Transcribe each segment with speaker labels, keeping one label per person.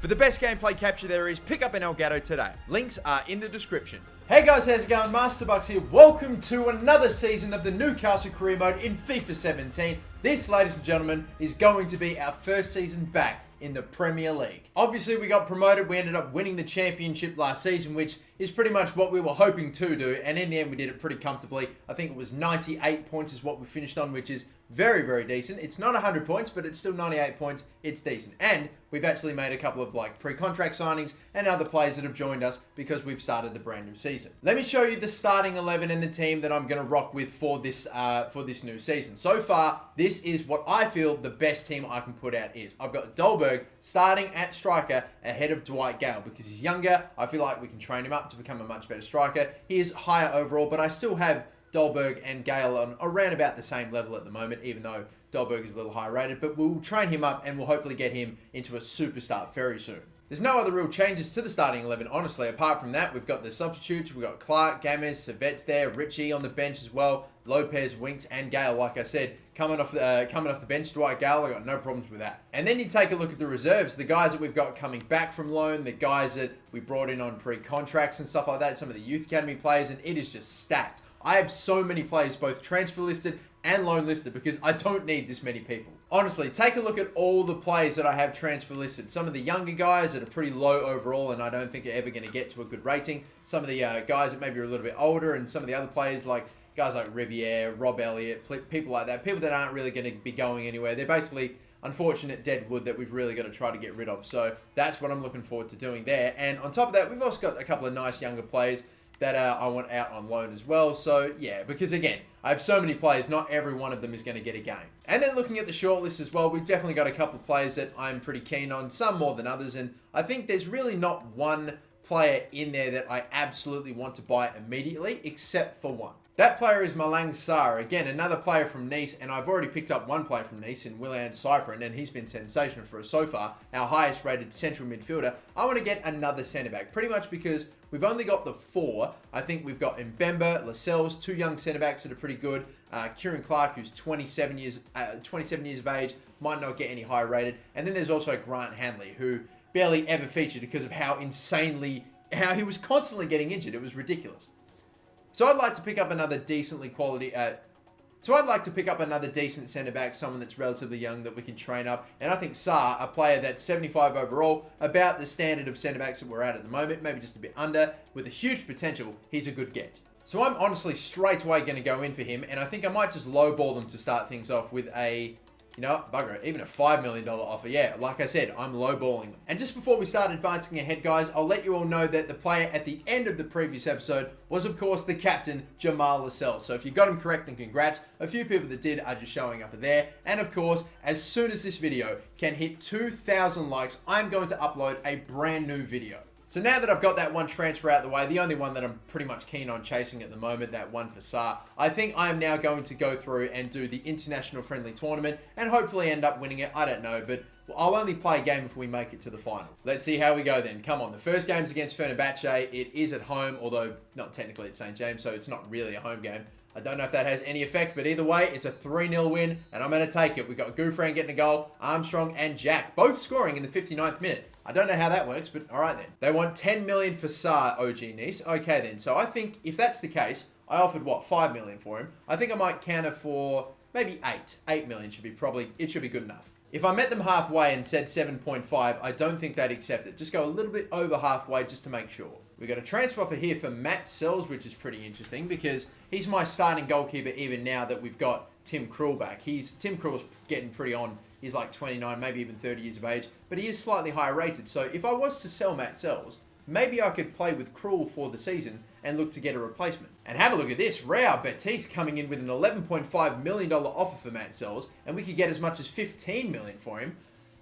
Speaker 1: For the best gameplay capture there is, pick up an Elgato today. Links are in the description.
Speaker 2: Hey guys, how's it going? MasterBucks here. Welcome to another season of the Newcastle career mode in FIFA 17. This, ladies and gentlemen, is going to be our first season back in the Premier League. Obviously, we got promoted. We ended up winning the championship last season, which is pretty much what we were hoping to do. And in the end, we did it pretty comfortably. I think it was 98 points is what we finished on, which is very, very decent. It's not 100 points, but it's still 98 points. It's decent. And we've actually made a couple of pre-contract signings and other players that have joined us because we've started the brand new season. Let me show you the starting 11 and the team that I'm going to rock with for this new season. So far, this is what I feel the best team I can put out is. I've got Dolberg starting at striker ahead of Dwight Gale because he's younger. I feel like we can train him up to become a much better striker. He is higher overall, but I still have Dolberg and Gale on around about the same level at the moment, even though Dolberg is a little higher rated, but we'll train him up and we'll hopefully get him into a superstar very soon. There's no other real changes to the starting 11, honestly. Apart from that, we've got the substitutes. We've got Clark, Gamez, Servette's there, Richie on the bench as well, Lopez, Winks, and Gale. Like I said, coming off the bench, Dwight Gale, I got no problems with that. And then you take a look at the reserves, the guys that we've got coming back from loan, the guys that we brought in on pre-contracts and stuff like that, some of the youth academy players, and it is just stacked. I have so many players, both transfer listed and loan listed, because I don't need this many people. Honestly, take a look at all the players that I have transfer listed. Some of the younger guys that are pretty low overall, and I don't think are ever going to get to a good rating. Some of the guys that maybe are a little bit older, and some of the other players like guys like Riviere, Rob Elliott, people like that. People that aren't really going to be going anywhere. They're basically unfortunate dead wood that we've really got to try to get rid of. So that's what I'm looking forward to doing there. And on top of that, we've also got a couple of nice younger players that I want out on loan as well. So yeah, because again, I have so many players, not every one of them is going to get a game. And then looking at the shortlist as well, we've definitely got a couple of players that I'm pretty keen on, some more than others. And I think there's really not one player in there that I absolutely want to buy immediately, except for one. That player is Malang Sarr. Again, another player from Nice, and I've already picked up one player from Nice in Willian Cyprin, and he's been sensational for us so far, our highest rated central midfielder. I want to get another centre-back, pretty much because we've only got the four. I think we've got Mbemba, Lascelles, two young centre-backs that are pretty good. Kieran Clark, who's 27 years of age, might not get any higher rated. And then there's also Grant Hanley, who barely ever featured because of how he was constantly getting injured. It was ridiculous. So I'd like to pick up another decent centre-back, someone that's relatively young that we can train up. And I think Sarr, a player that's 75 overall, about the standard of centre-backs that we're at the moment, maybe just a bit under, with a huge potential, he's a good get. So I'm honestly straight away going to go in for him, and I think I might just lowball him to start things off with a, you know, bugger it, even a $5 million offer. Yeah, like I said, I'm lowballing them. And just before we start advancing ahead, guys, I'll let you all know that the player at the end of the previous episode was, of course, the captain, Jamal Lascelles. So if you got him correct, then congrats. A few people that did are just showing up there. And of course, as soon as this video can hit 2,000 likes, I'm going to upload a brand new video. So now that I've got that one transfer out of the way, the only one that I'm pretty much keen on chasing at the moment, that one for Sarr, I think I am now going to go through and do the international friendly tournament and hopefully end up winning it. I don't know, but I'll only play a game if we make it to the final. Let's see how we go then. Come on, the first game's against Fenerbahce. It is at home, although not technically at St. James, so it's not really a home game. I don't know if that has any effect, but either way, it's a 3-0 win, and I'm going to take it. We've got Gouffran getting a goal, Armstrong and Jack, both scoring in the 59th minute. I don't know how that works, but all right then. They want 10 million for Sarr, OG Nice. Okay then, so I think if that's the case, I offered, what, 5 million for him. I think I might counter for maybe 8. 8 million should be good enough. If I met them halfway and said 7.5, I don't think they'd accept it. Just go a little bit over halfway just to make sure. We got a transfer offer here for Matt Sells, which is pretty interesting because he's my starting goalkeeper even now that we've got Tim Krul back. Tim Krul's getting pretty on. He's like 29, maybe even 30 years of age, but he is slightly higher rated. So if I was to sell Matt Sells, maybe I could play with Krul for the season and look to get a replacement. And have a look at this. Real Betis coming in with an $11.5 million offer for Matt Sells, and we could get as much as $15 million for him.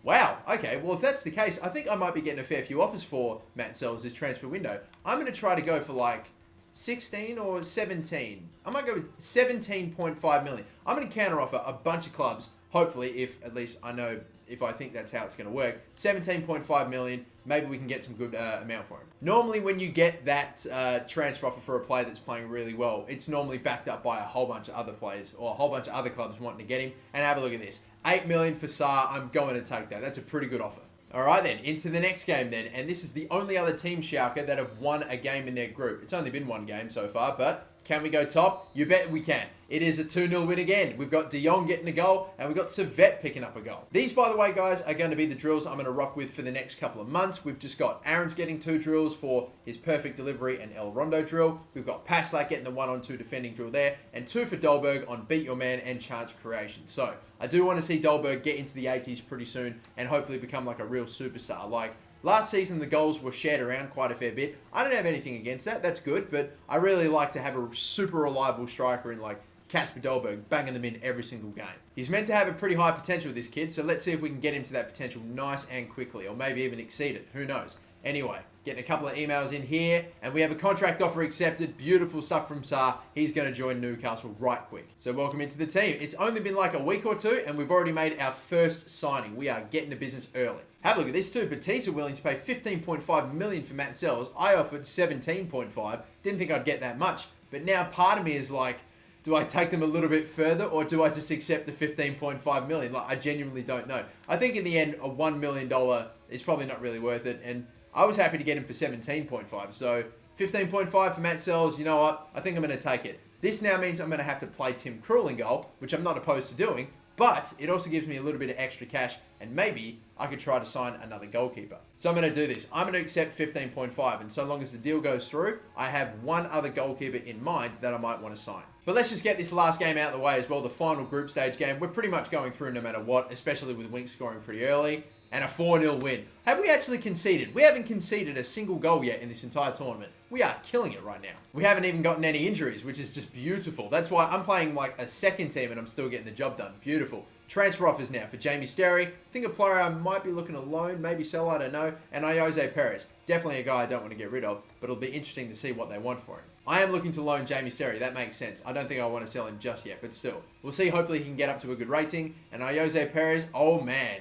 Speaker 2: Wow, okay, well if that's the case, I think I might be getting a fair few offers for Matt Sells this transfer window. I'm going to try to go for like 16 or 17. I might go with 17.5 million. I'm going to counter offer a bunch of clubs, hopefully, if at least I know if I think that's how it's going to work. 17.5 million, maybe we can get some good amount for him. Normally when you get that transfer offer for a player that's playing really well, it's normally backed up by a whole bunch of other players or a whole bunch of other clubs wanting to get him. And have a look at this. 8 million for Sarr, I'm going to take that. That's a pretty good offer. All right then, into the next game then. And this is the only other team, Schalke, that have won a game in their group. It's only been one game so far, but can we go top? You bet we can. It is a 2-0 win again. We've got De Jong getting a goal, and we've got Servette picking up a goal. These, by the way, guys, are going to be the drills I'm going to rock with for the next couple of months. We've just got Aaron's getting 2 drills for his perfect delivery and El Rondo drill. We've got Paslak getting the 1-on-2 defending drill there, and 2 for Dolberg on beat your man and chance creation. So I do want to see Dolberg get into the 80s pretty soon and hopefully become like a real superstar. Like, last season, the goals were shared around quite a fair bit. I don't have anything against that. That's good. But I really like to have a super reliable striker in like Kasper Dolberg banging them in every single game. He's meant to have a pretty high potential, this kid. So let's see if we can get him to that potential nice and quickly, or maybe even exceed it. Who knows? Anyway, getting a couple of emails in here, and we have a contract offer accepted. Beautiful stuff from Saar. He's going to join Newcastle right quick. So welcome into the team. It's only been like a week or two, and we've already made our first signing. We are getting to business early. Have a look at this too. Batista willing to pay 15.5 million for Matt Sells. I offered 17.5. Didn't think I'd get that much. But now part of me is like, do I take them a little bit further, or do I just accept the 15.5 million? Like, I genuinely don't know. I think in the end, a $1 million is probably not really worth it. And I was happy to get him for 17.5. So 15.5 for Matt Sells. You know what? I think I'm going to take it. This now means I'm going to have to play Tim Krul in goal, which I'm not opposed to doing. But it also gives me a little bit of extra cash, and maybe I could try to sign another goalkeeper. So I'm going to do this. I'm going to accept 15.5, and so long as the deal goes through, I have one other goalkeeper in mind that I might want to sign. But let's just get this last game out of the way as well, the final group stage game. We're pretty much going through no matter what, especially with Winks scoring pretty early, and a 4-0 win. Have we actually conceded? We haven't conceded a single goal yet in this entire tournament. We are killing it right now. We haven't even gotten any injuries, which is just beautiful. That's why I'm playing like a second team and I'm still getting the job done. Beautiful. Transfer offers now for Jamie Sterry. I think a player I might be looking to loan, maybe sell, I don't know. And Jose Perez. Definitely a guy I don't want to get rid of, but it'll be interesting to see what they want for him. I am looking to loan Jamie Sterry. That makes sense. I don't think I want to sell him just yet, but still. We'll see. Hopefully he can get up to a good rating. And Jose Perez, oh man.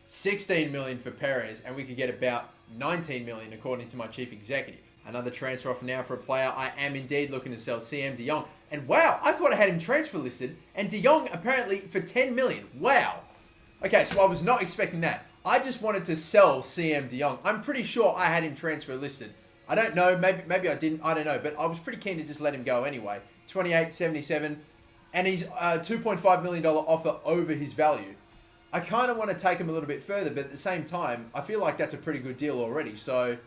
Speaker 2: 16 million for Perez, and we could get about 19 million according to my chief executive. Another transfer offer now for a player I am indeed looking to sell, CM De Jong. And wow, I thought I had him transfer listed, and De Jong apparently for 10 million. Wow. Okay, so I was not expecting that. I just wanted to sell CM De Jong. I'm pretty sure I had him transfer listed. I don't know, maybe I didn't, I don't know, but I was pretty keen to just let him go anyway. 28.77, and he's a $2.5 million offer over his value. I kind of want to take him a little bit further, but at the same time, I feel like that's a pretty good deal already. So,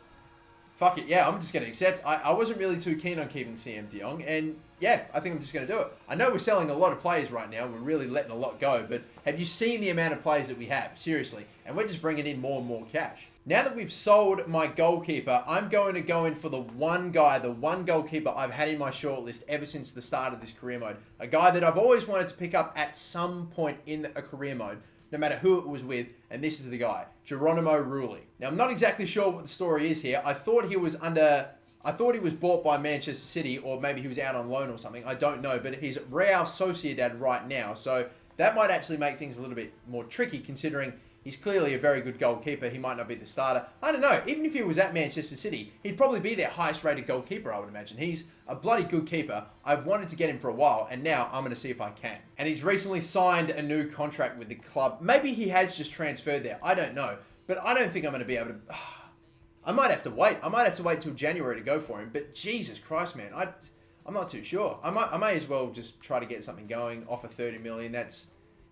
Speaker 2: fuck it. Yeah, I'm just going to accept. I wasn't really too keen on keeping CM De Jong, and yeah, I think I'm just going to do it. I know we're selling a lot of players right now, and we're really letting a lot go, but have you seen the amount of players that we have? Seriously. And we're just bringing in more and more cash. Now that we've sold my goalkeeper, I'm going to go in for the one guy, the one goalkeeper I've had in my shortlist ever since the start of this career mode. A guy that I've always wanted to pick up at some point in a career mode, no matter who it was with, and this is the guy, Geronimo Rulli. Now, I'm not exactly sure what the story is here. I thought he was bought by Manchester City, or maybe he was out on loan or something. I don't know, but he's at Real Sociedad right now, so that might actually make things a little bit more tricky, considering he's clearly a very good goalkeeper. He might not be the starter. I don't know. Even if he was at Manchester City, he'd probably be their highest rated goalkeeper, I would imagine. He's a bloody good keeper. I've wanted to get him for a while, and now I'm going to see if I can. And he's recently signed a new contract with the club. Maybe he has just transferred there. I don't know. But I don't think I'm going to be able to... I might have to wait. I might have to wait till January to go for him. But Jesus Christ, man. I'm not too sure. I may as well just try to get something going. Offer 30 million. That's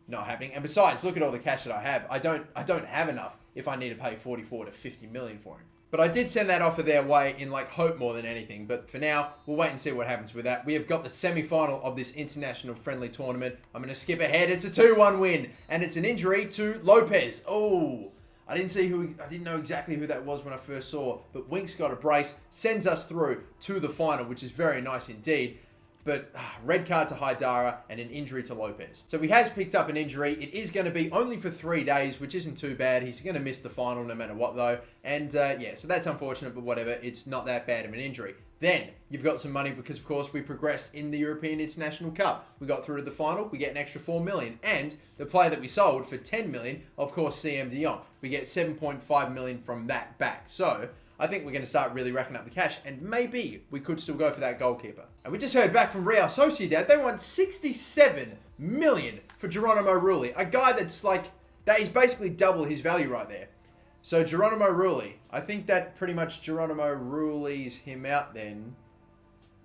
Speaker 2: not happening. And besides, look at all the cash that I have. I don't have enough if I need to pay 44 to 50 million for him. But I did send that offer their way in like hope more than anything. But for now, we'll wait and see what happens with that. We have got the semi-final of this international friendly tournament. I'm going to skip ahead. It's a 2-1 win. And it's an injury to Lopez. Oh, I didn't know exactly who that was when I first saw. But Winks got a brace, sends us through to the final, which is very nice indeed. But red card to Haidara and an injury to Lopez. So he has picked up an injury. It is going to be only for 3 days, which isn't too bad. He's going to miss the final no matter what, though. And yeah, so that's unfortunate, but whatever. It's not that bad of an injury. Then you've got some money because, of course, we progressed in the European International Cup. We got through to the final. We get an extra 4 million. And the player that we sold for 10 million, of course, CM De Jong. We get 7.5 million from that back. So I think we're going to start really racking up the cash, and maybe we could still go for that goalkeeper. And we just heard back from Real Sociedad. They want 67 million for Geronimo Rulli, a guy that is basically double his value right there. So Geronimo Rulli. I think that pretty much Geronimo Rulli's him out then.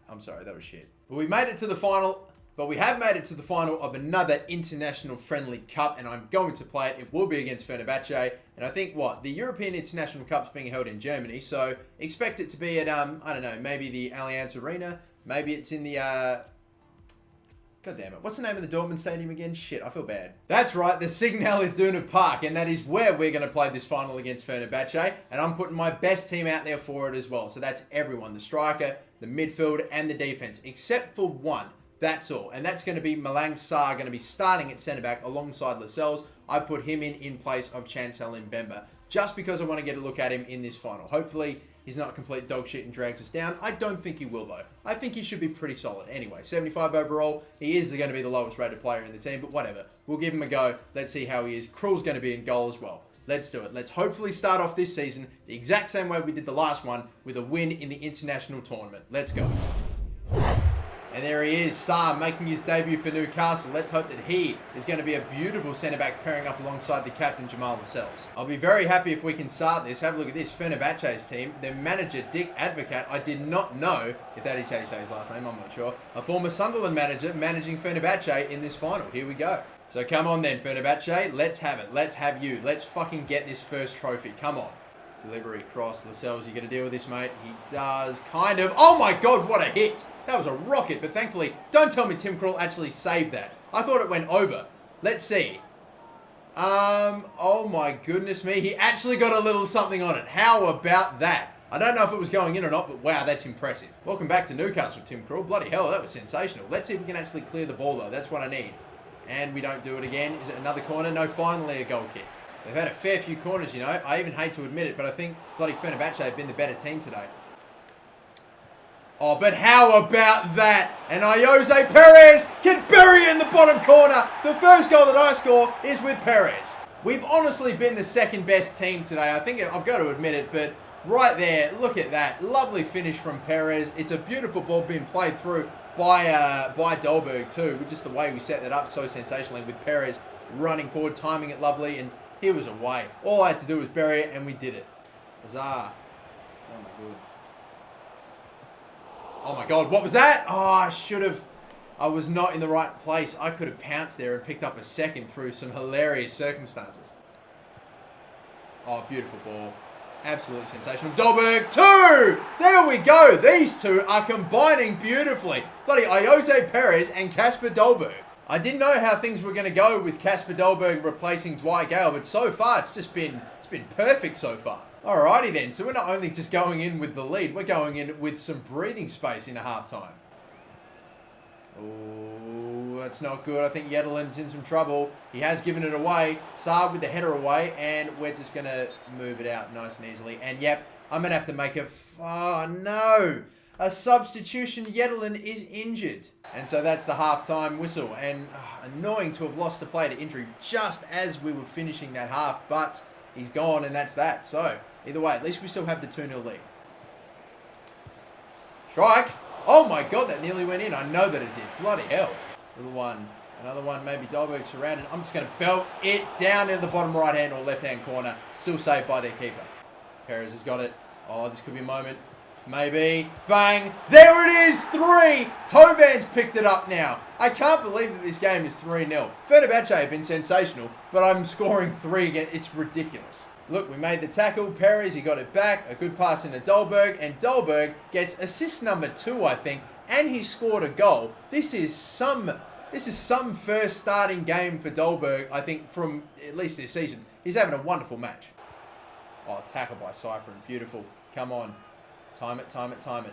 Speaker 2: I'm sorry, that was shit. But we made it to the final. But we have made it to the final of another international friendly cup, and I'm going to play it. It will be against Fenerbahce, and I think, the European International Cup's being held in Germany, so expect it to be at, I don't know, maybe the Allianz Arena, maybe it's in the, God damn it, what's the name of the Dortmund Stadium again? Shit, I feel bad. That's right, the Signal Iduna Park, and that is where we're going to play this final against Fenerbahce, and I'm putting my best team out there for it as well. So that's everyone, the striker, the midfield, and the defense, except for one. That's all. And that's going to be Malang Sarr, going to be starting at centre-back alongside Lascelles. I put him in place of Chancel Mbemba, just because I want to get a look at him in this final. Hopefully, he's not complete dog shit and drags us down. I don't think he will, though. I think he should be pretty solid. Anyway, 75 overall. He is going to be the lowest rated player in the team, but whatever. We'll give him a go. Let's see how he is. Krul's going to be in goal as well. Let's do it. Let's hopefully start off this season the exact same way we did the last one, with a win in the international tournament. Let's go. And there he is, Sarr, making his debut for Newcastle. Let's hope that he is going to be a beautiful centre-back pairing up alongside the captain, Jamal Lascelles. I'll be very happy if we can start this. Have a look at this, Fenerbahce's team. Their manager, Dick Advocat, I did not know if that is how you say his last name, I'm not sure. A former Sunderland manager managing Fenerbahce in this final. Here we go. So come on then, Fenerbahce. Let's have it. Let's have you. Let's fucking get this first trophy. Come on. Delivery, cross, Lascelles, you got to deal with this, mate. He does, kind of. Oh my god, what a hit! That was a rocket, but thankfully, don't tell me Tim Krul actually saved that. I thought it went over. Let's see. Oh my goodness me, he actually got a little something on it. How about that? I don't know if it was going in or not, but wow, that's impressive. Welcome back to Newcastle, Tim Krul. Bloody hell, that was sensational. Let's see if we can actually clear the ball, though. That's what I need. And we don't do it again. Is it another corner? No, finally a goal kick. They've had a fair few corners, you know. I even hate to admit it, but I think bloody Fenerbahce have been the better team today. Oh, but how about that? And Jose Perez can bury it in the bottom corner. The first goal that I score is with Perez. We've honestly been the second best team today. I think I've got to admit it, but right there, look at that. Lovely finish from Perez. It's a beautiful ball being played through by Dolberg too. Just the way we set that up so sensationally with Perez running forward, timing it lovely, and he was away. All I had to do was bury it, and we did it. Huzzah. Oh, my God. Oh, my God. What was that? Oh, I should have. I was not in the right place. I could have pounced there and picked up a second through some hilarious circumstances. Oh, beautiful ball. Absolutely sensational. Dolberg, 2! There we go. These two are combining beautifully. Bloody Jose Perez and Kasper Dolberg. I didn't know how things were going to go with Kasper Dolberg replacing Dwight Gale, but so far it's been perfect so far. Alrighty then, so we're not only just going in with the lead, we're going in with some breathing space in a half-time. Oh, that's not good. I think Yedelin's in some trouble. He has given it away. Saab with the header away, and we're just going to move it out nice and easily. And yep, I'm going to have to make a... Oh, no! A substitution. Yedelin is injured. And so that's the half-time whistle. And annoying to have lost the player to injury just as we were finishing that half. But he's gone, and that's that. So, either way, at least we still have the 2-0 lead. Strike. Oh my god, that nearly went in. I know that it did. Bloody hell. Little one. Another one, maybe Dolberg surrounded. I'm just going to belt it down in the bottom right-hand or left-hand corner. Still saved by their keeper. Perez has got it. Oh, this could be a moment. Maybe. Bang. There it is. 3. Tovan's picked it up now. I can't believe that this game is 3-0. Fenerbahce have been sensational, but I'm scoring 3 again. It's ridiculous. Look, we made the tackle. Perez, he got it back. A good pass into Dolberg. And Dolberg gets assist number 2, I think. And he scored a goal. This is some first starting game for Dolberg, I think, from at least this season. He's having a wonderful match. Oh, tackle by Cyprin. Beautiful. Come on. Time it, time it, time it.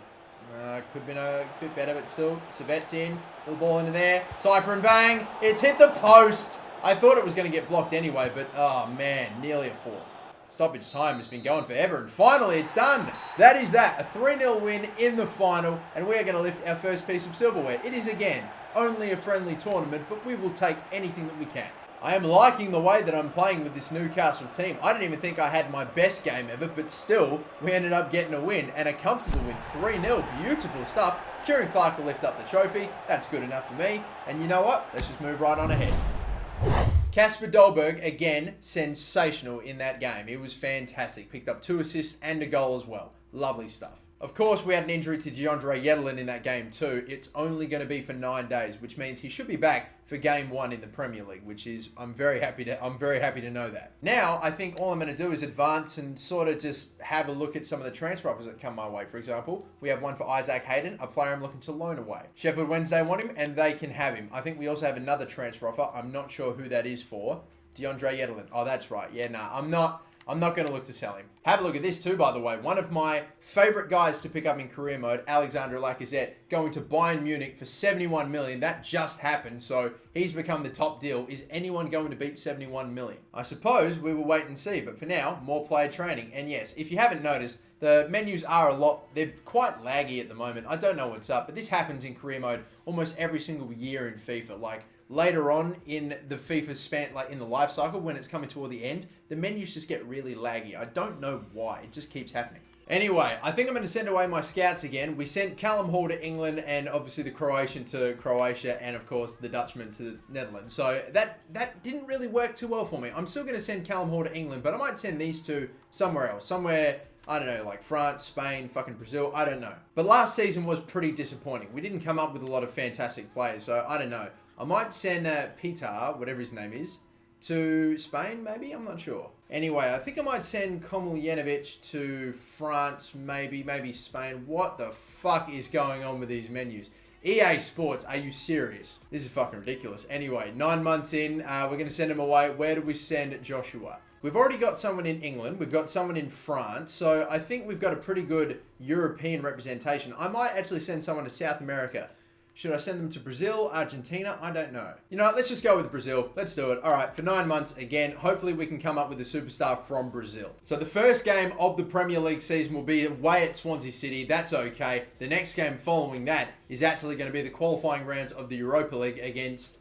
Speaker 2: Could have been a bit better, but still. Savet's in. Little ball into there. Cyprin, bang. It's hit the post. I thought it was going to get blocked anyway, but oh man, nearly a 4th. Stoppage time has been going forever, and finally it's done. That is that. A 3-0 win in the final, and we are going to lift our first piece of silverware. It is, again, only a friendly tournament, but we will take anything that we can. I am liking the way that I'm playing with this Newcastle team. I didn't even think I had my best game ever, but still, we ended up getting a win, and a comfortable win. 3-0. Beautiful stuff. Kieran Clark will lift up the trophy. That's good enough for me. And you know what? Let's just move right on ahead. Kasper Dolberg, again, sensational in that game. He was fantastic. Picked up 2 assists and a goal as well. Lovely stuff. Of course, we had an injury to DeAndre Yedlin in that game too. It's only going to be for 9 days, which means he should be back for game 1 in the Premier League, which is I'm very happy to know that. Now, I think all I'm going to do is advance and sort of just have a look at some of the transfer offers that come my way. For example, we have one for Isaac Hayden, a player I'm looking to loan away. Sheffield Wednesday want him, and they can have him. I think we also have another transfer offer. I'm not sure who that is for. DeAndre Yedlin. Oh, that's right. Yeah, nah, I'm not going to look to sell him. Have a look at this too, by the way. One of my favorite guys to pick up in career mode, Alexander Lacazette, going to Bayern Munich for 71 million. That just happened, so he's become the top deal. Is anyone going to beat 71 million? I suppose we will wait and see, but for now, more player training. And yes, if you haven't noticed, the menus are they're quite laggy at the moment. I don't know what's up, but this happens in career mode almost every single year in FIFA. Like, later on in the FIFA span, like in the life cycle, when it's coming toward the end, the menus just get really laggy. I don't know why. It just keeps happening. Anyway, I think I'm going to send away my scouts again. We sent Callum Hall to England and obviously the Croatian to Croatia and of course the Dutchman to the Netherlands. So that didn't really work too well for me. I'm still going to send Callum Hall to England, but I might send these two somewhere else. Somewhere, I don't know, like France, Spain, fucking Brazil, I don't know. But last season was pretty disappointing. We didn't come up with a lot of fantastic players, so I don't know. I might send Peter, whatever his name is, to Spain, maybe? I'm not sure. Anyway, I think I might send Komuljanovic to France, maybe Spain. What the fuck is going on with these menus? EA Sports, are you serious? This is fucking ridiculous. Anyway, 9 months in, we're going to send him away. Where do we send Joshua? We've already got someone in England. We've got someone in France. So I think we've got a pretty good European representation. I might actually send someone to South America. Should I send them to Brazil, Argentina? I don't know. You know what? Let's just go with Brazil. Let's do it. All right, for 9 months, again, hopefully we can come up with a superstar from Brazil. So the first game of the Premier League season will be away at Swansea City. That's okay. The next game following that is actually going to be the qualifying rounds of the Europa League against...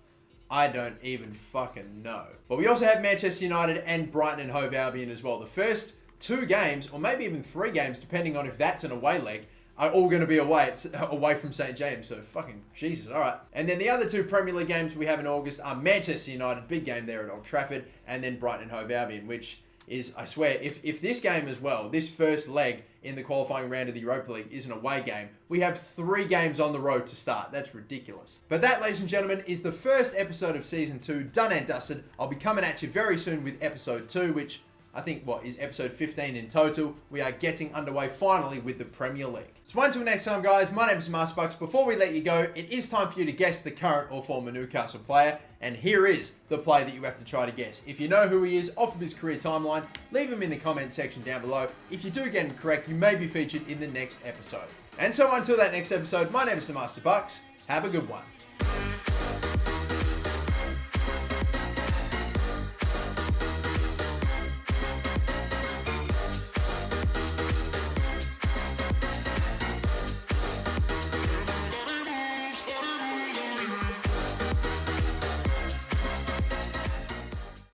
Speaker 2: I don't even fucking know. But we also have Manchester United and Brighton and Hove Albion as well. The first 2 games, or maybe even 3 games, depending on if that's an away leg, are all going to be away from St. James. So fucking Jesus. All right. And then the other 2 Premier League games we have in August are Manchester United, big game there at Old Trafford, and then Brighton and Hove Albion, which is, I swear, if this game as well, this first leg in the qualifying round of the Europa League is an away game, we have 3 games on the road to start. That's ridiculous. But that, ladies and gentlemen, is the first episode of Season 2 done and dusted. I'll be coming at you very soon with Episode 2, which... I think, is episode 15 in total. We are getting underway finally with the Premier League. So until next time, guys, my name is MasterBucks. Before we let you go, it is time for you to guess the current or former Newcastle player. And here is the player that you have to try to guess. If you know who he is off of his career timeline, leave him in the comment section down below. If you do get him correct, you may be featured in the next episode. And so until that next episode, my name is the MasterBucks. Have a good one.